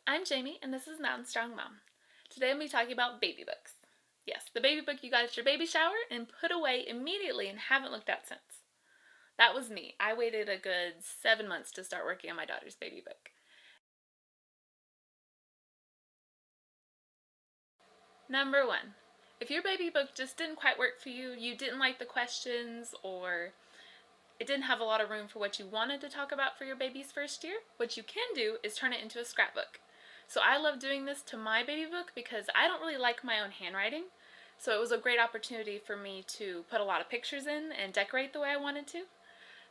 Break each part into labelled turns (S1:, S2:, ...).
S1: I'm Jamie and this is Mountain Strong Mom. Today I'm going to be talking about baby books. Yes, the baby book you got at your baby shower and put away immediately and haven't looked at since. That was me. I waited a good 7 months to start working on my daughter's baby book. Number 1. If your baby book just didn't quite work for you, you didn't like the questions, or it didn't have a lot of room for what you wanted to talk about for your baby's first year, what you can do is turn it into a scrapbook. So I love doing this to my baby book because I don't really like my own handwriting. So it was a great opportunity for me to put a lot of pictures in and decorate the way I wanted to.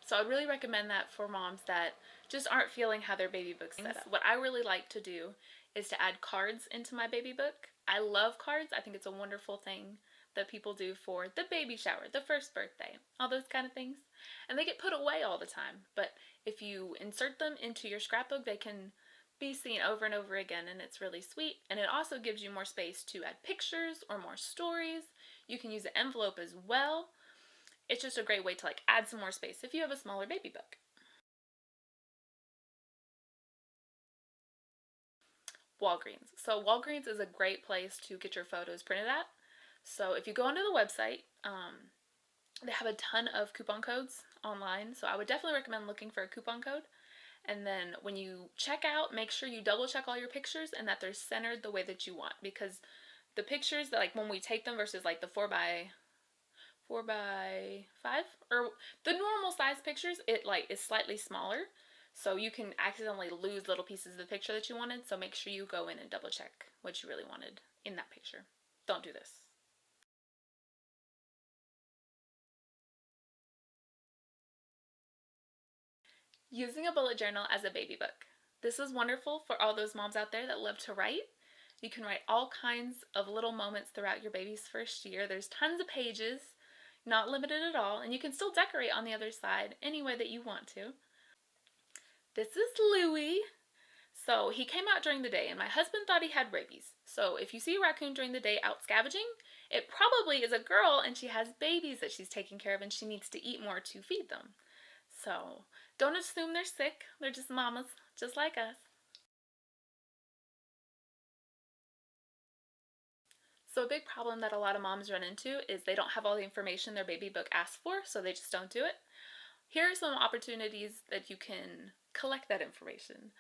S1: So I really recommend that for moms that just aren't feeling how their baby book's set up. What I really like to do is to add cards into my baby book. I love cards. I think it's a wonderful thing that people do for the baby shower, the first birthday, all those kind of things. And they get put away all the time. But if you insert them into your scrapbook, they can be seen over and over again, and it's really sweet. And it also gives you more space to add pictures or more stories. You can use an envelope as well. It's just a great way to add some more space if you have a smaller baby book. Walgreens. So Walgreens is a great place to get your photos printed at. So if you go onto the website, they have a ton of coupon codes online. So I would definitely recommend looking for a coupon code. And then when you check out, make sure you double check all your pictures and that they're centered the way that you want. Because the pictures that when we take them versus the 4x5 or the normal size pictures, it is slightly smaller. So you can accidentally lose little pieces of the picture that you wanted. So make sure you go in and double check what you really wanted in that picture. Don't do this. Using a bullet journal as a baby book. This is wonderful for all those moms out there that love to write. You can write all kinds of little moments throughout your baby's first year. There's tons of pages, not limited at all, and you can still decorate on the other side any way that you want to. This is Louie. So he came out during the day, and my husband thought he had rabies. So if you see a raccoon during the day out scavenging, it probably is a girl and she has babies that she's taking care of and she needs to eat more to feed them. So don't assume they're sick. They're just mamas, just like us. So a big problem that a lot of moms run into is they don't have all the information their baby book asks for, so they just don't do it. Here are some opportunities that you can collect that information.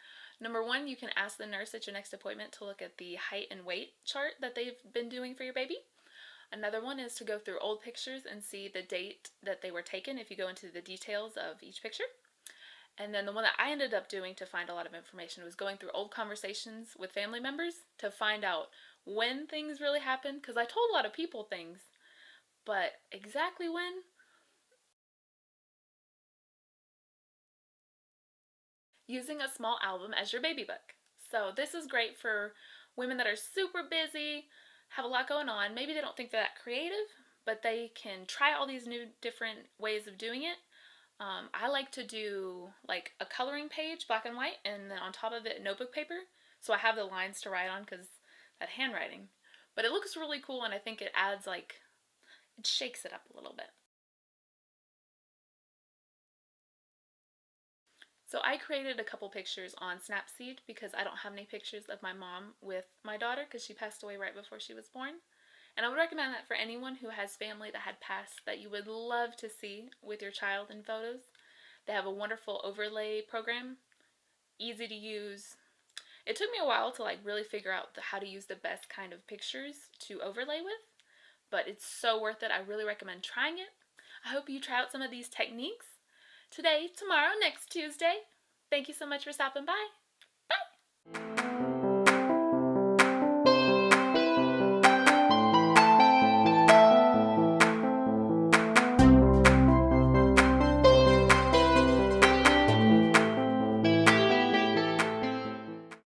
S1: Number 1, you can ask the nurse at your next appointment to look at the height and weight chart that they've been doing for your baby. Another one is to go through old pictures and see the date that they were taken if you go into the details of each picture. And then the one that I ended up doing to find a lot of information was going through old conversations with family members to find out when things really happened, because I told a lot of people things, but exactly when? Using a small album as your baby book. So this is great for women that are super busy, have a lot going on. Maybe they don't think they're that creative, but they can try all these new different ways of doing it. I like to do a coloring page, black and white, and then on top of it notebook paper. So I have the lines to write on because that handwriting. But it looks really cool, and I think it adds it shakes it up a little bit. So I created a couple pictures on Snapseed because I don't have any pictures of my mom with my daughter because she passed away right before she was born. And I would recommend that for anyone who has family that had passed that you would love to see with your child in photos. They have a wonderful overlay program, easy to use. It took me a while to really figure out how to use the best kind of pictures to overlay with, but it's so worth it. I really recommend trying it. I hope you try out some of these techniques today, tomorrow, next Tuesday. Thank you so much for stopping by. Bye!